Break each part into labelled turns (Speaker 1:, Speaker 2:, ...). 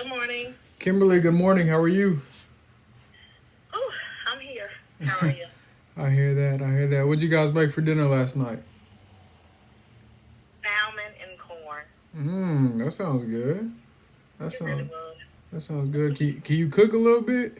Speaker 1: Good morning.
Speaker 2: Kimberly, good morning. How are you?
Speaker 1: Oh, I'm here. How are you?
Speaker 2: I hear that. I hear that. What'd you guys make for dinner last night?
Speaker 1: Salmon and corn.
Speaker 2: That sounds good. That
Speaker 1: It really
Speaker 2: sounds
Speaker 1: was.
Speaker 2: that sounds good. Can you cook a little bit?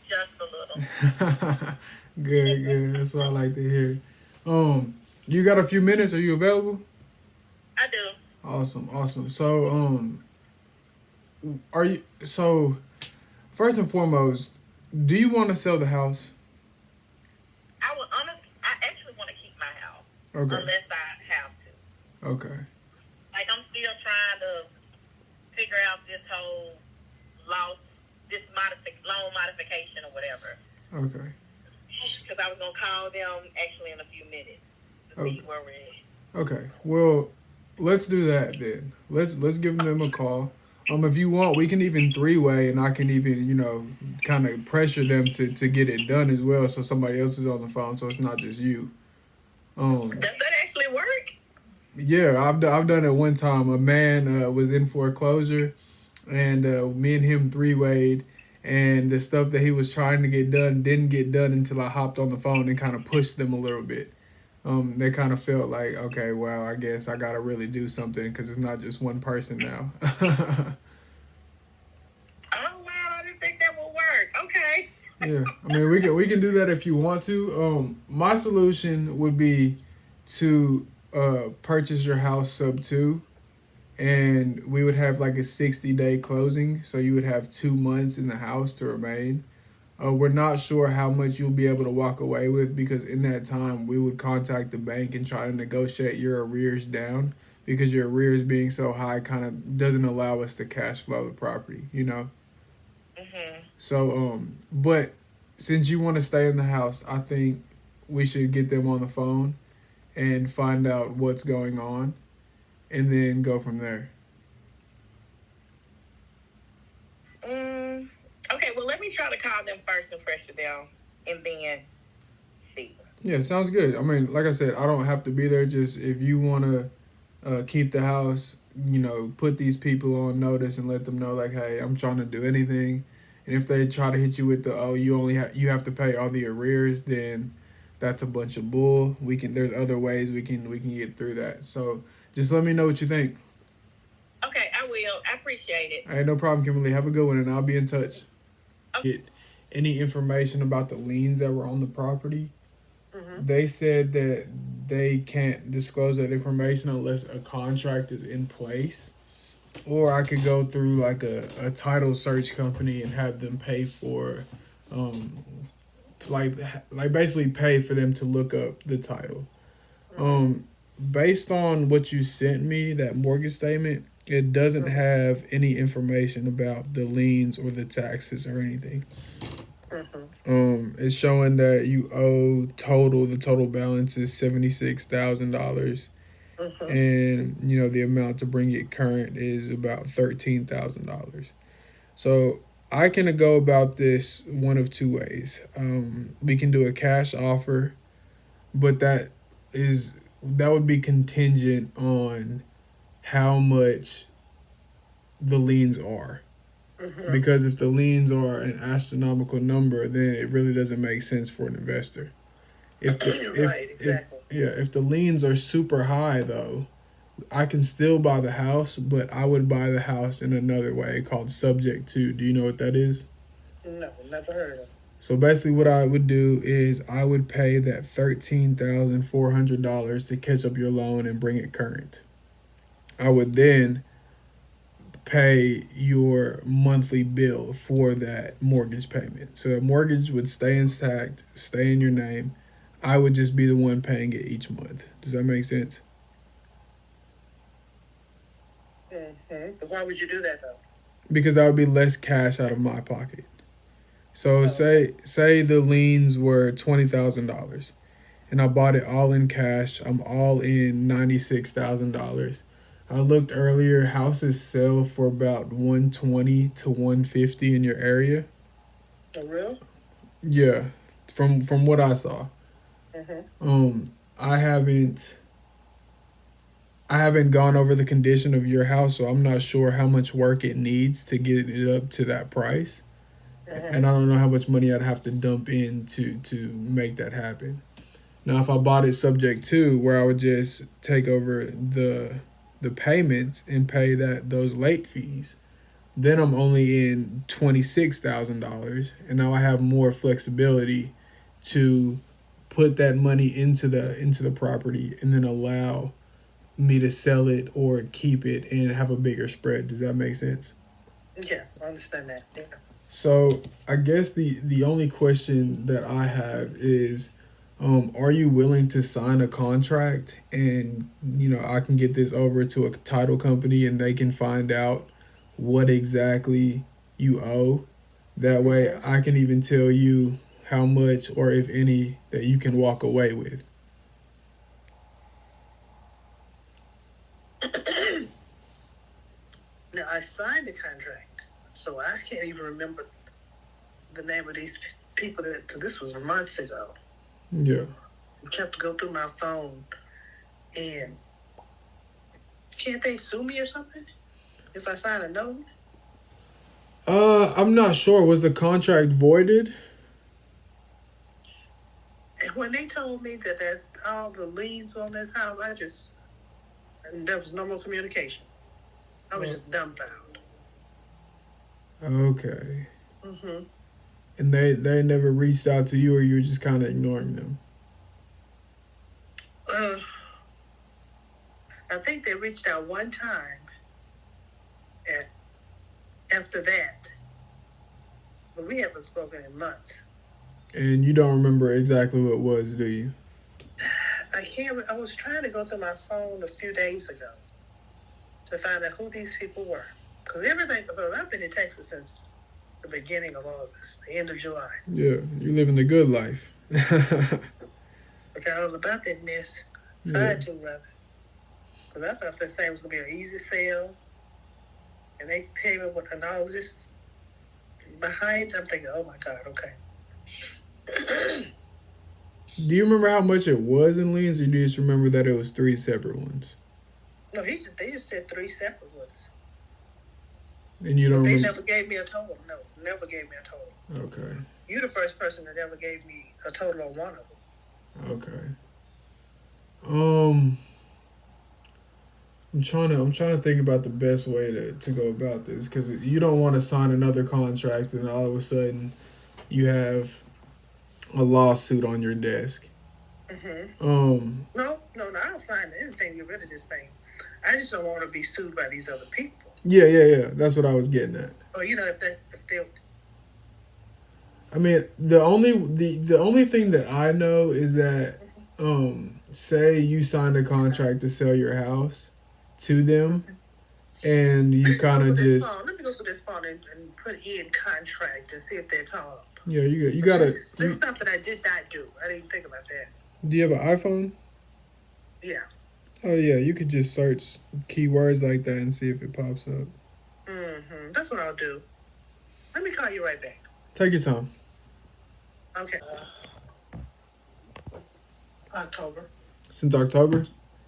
Speaker 1: Just a little.
Speaker 2: Good, good. That's what I like to hear. Um, you got a few minutes? Are you available?
Speaker 1: I do.
Speaker 2: Awesome, awesome. So, are you so first and foremost, do you want to sell the house?
Speaker 1: I actually want to keep my house
Speaker 2: Okay,
Speaker 1: unless I have to.
Speaker 2: okay,
Speaker 1: Like I'm still trying to figure out this whole loss, loan modification or whatever.
Speaker 2: okay,
Speaker 1: Because I was gonna call them actually in a few minutes to
Speaker 2: okay.
Speaker 1: see where we're at.
Speaker 2: Okay. Well, let's do that then. Let's give them a call. If you want, we can even three-way, and I can even kind of pressure them to get it done as well, so somebody else is on the phone, so it's not just you. Um,
Speaker 1: Does that actually work?
Speaker 2: yeah, I've done it one time. A man was in foreclosure, and me and him three-wayed, and the stuff that he was trying to get done didn't get done until I hopped on the phone and kind of pushed them a little bit. They kind of felt like, okay, well, I guess I gotta really do something because it's not just one person now.
Speaker 1: Oh wow, I didn't think that would work. Okay.
Speaker 2: Yeah, I mean, we can do that if you want to. My solution would be to purchase your house sub two, and we would have like a 60-day closing, so you would have 2 months in the house to remain. We're not sure how much you'll be able to walk away with because in that time we would contact the bank and try to negotiate your arrears down because your arrears being so high kind of doesn't allow us to cash flow the property.
Speaker 1: Mhm.
Speaker 2: But since you want to stay in the house, I think we should get them on the phone and find out what's going on and then go from there.
Speaker 1: Mm, okay, well, let me try to call them first and pressure them, and then see.
Speaker 2: Yeah, sounds good. I mean, like I said, I don't have to be there. Just if you want to keep the house, put these people on notice and let them know, like, hey, I'm trying to do anything. And if they try to hit you with the, oh, you have to pay all the arrears, then that's a bunch of bull. There's other ways we can get through that. So just let me know what you think.
Speaker 1: Okay, I will. I appreciate it.
Speaker 2: All right, no problem, Kimberly. Have a good one, and I'll be in touch.
Speaker 1: Okay.
Speaker 2: Get any information about the liens that were on the property.
Speaker 1: Mhm.
Speaker 2: They said that they can't disclose that information unless a contract is in place. Or I could go through like a title search company and have them pay for, um, like basically pay for them to look up the title.
Speaker 1: Mhm.
Speaker 2: Um, Based on what you sent me, that mortgage statement, it doesn't
Speaker 1: Mhm.
Speaker 2: have any information about the liens or the taxes or anything.
Speaker 1: Mhm.
Speaker 2: It's showing that you owe the total balance is $76,000,
Speaker 1: Mhm.
Speaker 2: and the amount to bring it current is about $13,000. So I can go about this one of two ways. We can do a cash offer, but is that would be contingent on how much the liens are.
Speaker 1: Mhm.
Speaker 2: Because if the liens are an astronomical number, then it really doesn't make sense for an investor. If the
Speaker 1: Right. Exactly.
Speaker 2: if the liens are super high though, I can still buy the house, but I would buy the house in another way called subject to. Do you know what that is?
Speaker 1: No, never heard of.
Speaker 2: So basically, what I would do is I would pay that $13,400 to catch up your loan and bring it current. I would then pay your monthly bill for that mortgage payment. So the mortgage would stay intact, stay in your name. I would just be the one paying it each month. Does that make sense?
Speaker 1: Mhm. Why would you do that though?
Speaker 2: Because that would be less cash out of my pocket. So
Speaker 1: Oh, okay.
Speaker 2: say the liens were $20,000 and I bought it all in cash. I'm all in $96,000. I looked earlier, houses sell for about 120 to 150 in your area.
Speaker 1: For real?
Speaker 2: Yeah, from what I saw.
Speaker 1: Mhm.
Speaker 2: Um, I haven't I haven't gone over the condition of your house, so I'm not sure how much work it needs to get it up to that price. And I don't know how much money I'd have to dump in to make that happen. Now, if I bought it subject to, where I would just take over the payments and pay those late fees, then I'm only in $26,000, and now I have more flexibility to put that money into the property and then allow me to sell it or keep it and have a bigger spread. Does that make sense?
Speaker 3: Yeah, I understand that. Yeah.
Speaker 2: So I guess the only question that I have is, are you willing to sign a contract and I can get this over to a title company and they can find out what exactly you owe. That way I can even tell you how much or if any that you can walk away with.
Speaker 3: Now, I signed the contract, so I can't even remember the name of these people. This was months ago.
Speaker 2: Yeah.
Speaker 3: I kept to go through my phone, and can't they sue me or something if I sign a note?
Speaker 2: I'm not sure. Was the contract voided?
Speaker 3: And when they told me that all the liens on this house, and there was no more communication. I was just dumbfounded.
Speaker 2: Okay.
Speaker 3: Mm-hmm.
Speaker 2: And they never reached out to you, or you were just kind of ignoring them?
Speaker 3: I think they reached out one time. And after that, but we haven't spoken in months.
Speaker 2: And you don't remember exactly what it was, do you?
Speaker 3: I can't. I was trying to go through my phone a few days ago to find out who these people were. Because I've been in Texas since the beginning of August, the end of July.
Speaker 2: Yeah, you're living the good life.
Speaker 3: I got all about that mess. Tried to, rather. Because I thought this thing was going to be an easy sale. And they came in with all this behind. I'm thinking, oh my God, okay.
Speaker 2: Do you remember how much it was in liens, or do you just remember that it was 3 separate ones?
Speaker 3: No, they just said 3 separate ones.
Speaker 2: And you don't
Speaker 3: They
Speaker 2: remember?
Speaker 3: never gave me a total. No, never gave me a total.
Speaker 2: Okay.
Speaker 3: You're the first person that ever gave me a total on one of them.
Speaker 2: Okay. I'm trying to think about the best way to go about this, because you don't want to sign another contract and all of a sudden you have a lawsuit on your desk.
Speaker 3: Mm-hmm. No, I don't sign anything to get rid of this thing. I just don't want to be sued by these other people.
Speaker 2: Yeah. That's what I was getting at.
Speaker 3: Or if they'll.
Speaker 2: I mean, the only thing that I know is that, say you signed a contract to sell your house to them, and you kind of just.
Speaker 3: Let me go to this phone and put in contract and see if they come up.
Speaker 2: Yeah, you gotta.
Speaker 3: This is something I did not do. I didn't even think about that.
Speaker 2: Do you have an iPhone?
Speaker 3: Yeah.
Speaker 2: Oh yeah, you could just search keywords like that and see if it pops up.
Speaker 3: Mm-hmm. That's what I'll do. Let me call you right back.
Speaker 2: Take your time.
Speaker 3: Okay. October.
Speaker 2: Since October.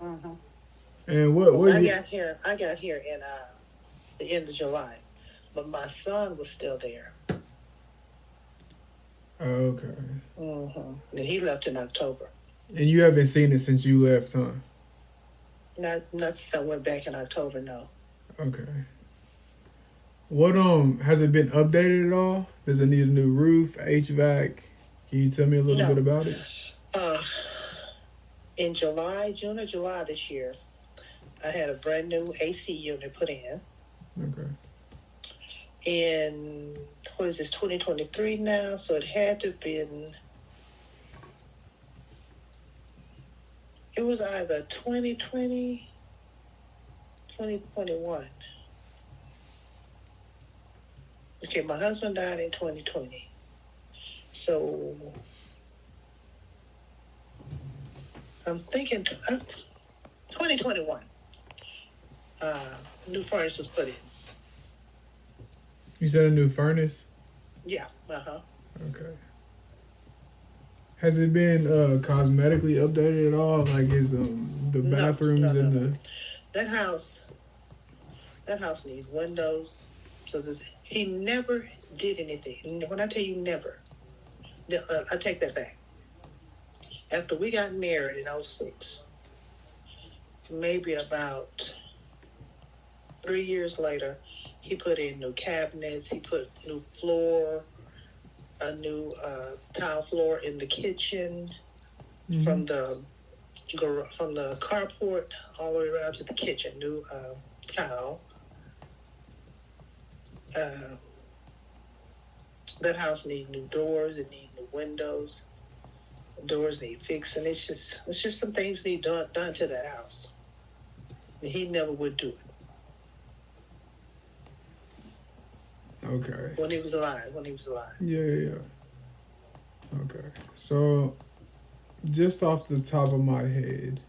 Speaker 3: Mm-hmm.
Speaker 2: And what?
Speaker 3: I got here in the end of July, but my son was still there.
Speaker 2: Okay.
Speaker 3: Mm-hmm. And he left in October.
Speaker 2: And you haven't seen it since you left, huh?
Speaker 3: Not since I went back in October. No.
Speaker 2: Okay. What has it been updated at all? Does it need a new roof, HVAC? Can you tell me a little bit about it?
Speaker 3: In June or July this year, I had a brand new AC unit put in.
Speaker 2: Okay.
Speaker 3: In, what is this, 2023 now? So it had to have been, it was either 2020, 2021. Okay, my husband died in 2020. So I'm thinking 2021. New furnace was put in.
Speaker 2: You said a new furnace?
Speaker 3: Yeah. Uh-huh.
Speaker 2: Okay. Has it been cosmetically updated at all? Like, is the bathrooms and the...
Speaker 3: That house needs windows because he never did anything. When I tell you never, I take that back. After we got married in 2006, maybe about 3 years later, he put in new cabinets. He put new floor, a new tile floor in the kitchen, from the carport all the way around to the kitchen. New tile. That house needs new doors. It needs new windows. Doors need fixing. It's just some things need done to that house. And he never would do it.
Speaker 2: Okay.
Speaker 3: When he was alive.
Speaker 2: Yeah. Okay. So, just off the top of my head,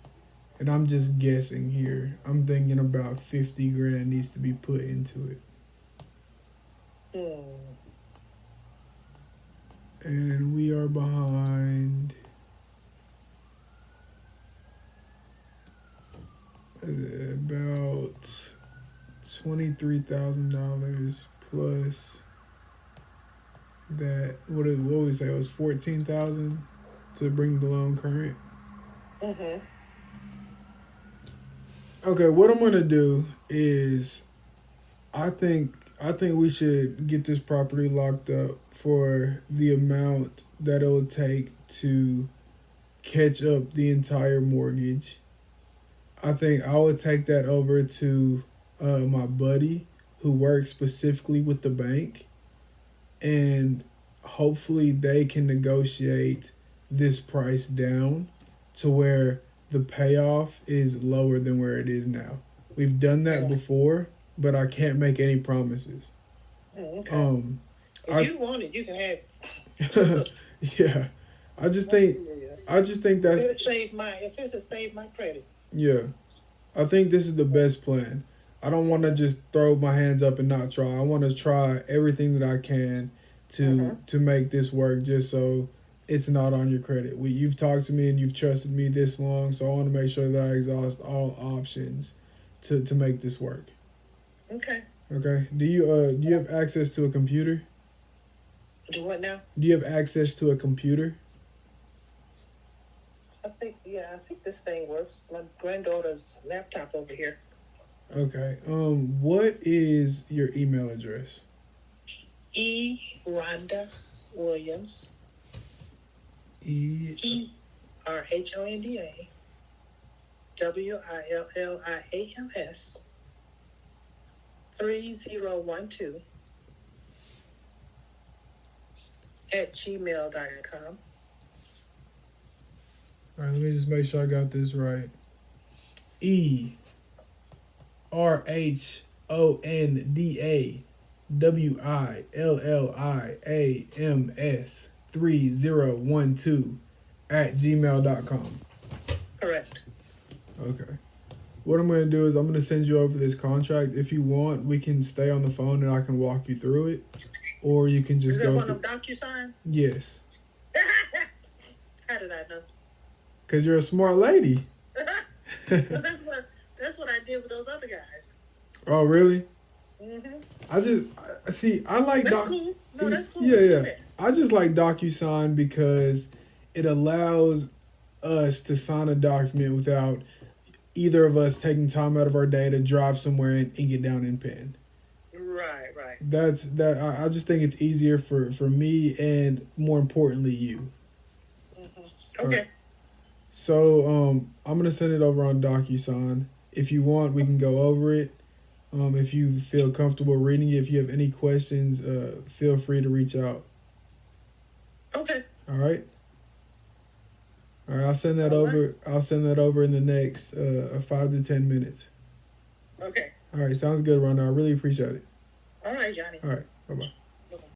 Speaker 2: and I'm just guessing here, I'm thinking about 50 grand needs to be put into it. And we are behind about $23,000 plus that. What we say? It was 14,000 to bring the loan current. Okay, what I'm gonna do is, I think we should get this property locked up for the amount that it'll take to catch up the entire mortgage. I think I would take that over to my buddy who works specifically with the bank, and hopefully they can negotiate this price down to where the payoff is lower than where it is now. We've done that before, but I can't make any promises.
Speaker 3: Okay. If you want it, you can have it.
Speaker 2: Yeah. I just think that's
Speaker 3: if it save my credit.
Speaker 2: Yeah. I think this is the best plan. I don't want to just throw my hands up and not try. I want to try everything that I can to make this work, just so it's not on your credit. You've talked to me and you've trusted me this long, so I want to make sure that I exhaust all options to make this work.
Speaker 3: Okay.
Speaker 2: Okay. Do you have access to a computer?
Speaker 3: Do what now?
Speaker 2: Do you have access to a computer?
Speaker 3: I think this thing works. My granddaughter's laptop over here.
Speaker 2: Okay. What is your email address?
Speaker 3: Rhonda Williams. RHONDA WILLIAMS 3012 @gmail.com.
Speaker 2: All right, let me just make sure I got this right. RHONDA WILLIAMS 3012 @gmail.com.
Speaker 3: Correct.
Speaker 2: Okay. What I'm going to do is I'm going to send you over this contract. If you want, we can stay on the phone and I can walk you through it. Or you can just go through.
Speaker 3: Is that one of DocuSign?
Speaker 2: Yes.
Speaker 3: How did I know?
Speaker 2: Because you're a smart lady.
Speaker 3: Well, that's what I did with those other guys.
Speaker 2: Oh, really?
Speaker 3: Mm-hmm.
Speaker 2: I like
Speaker 3: That's cool. No, that's cool.
Speaker 2: Yeah. I just like DocuSign because it allows us to sign a document without either of us taking time out of our day to drive somewhere and ink it down in pen.
Speaker 3: Right.
Speaker 2: I just think it's easier for me and more importantly you.
Speaker 3: Mm-hmm. Okay.
Speaker 2: Right. So I'm gonna send it over on DocuSign. If you want, we can go over it. If you feel comfortable reading it, if you have any questions, feel free to reach out.
Speaker 3: Okay.
Speaker 2: All right. I'll send that over. Right. I'll send that over in the next 5 to 10 minutes.
Speaker 3: Okay.
Speaker 2: All right. Sounds good, Rhonda. I really appreciate it.
Speaker 3: All right, Johnny.
Speaker 2: All right. Bye-bye.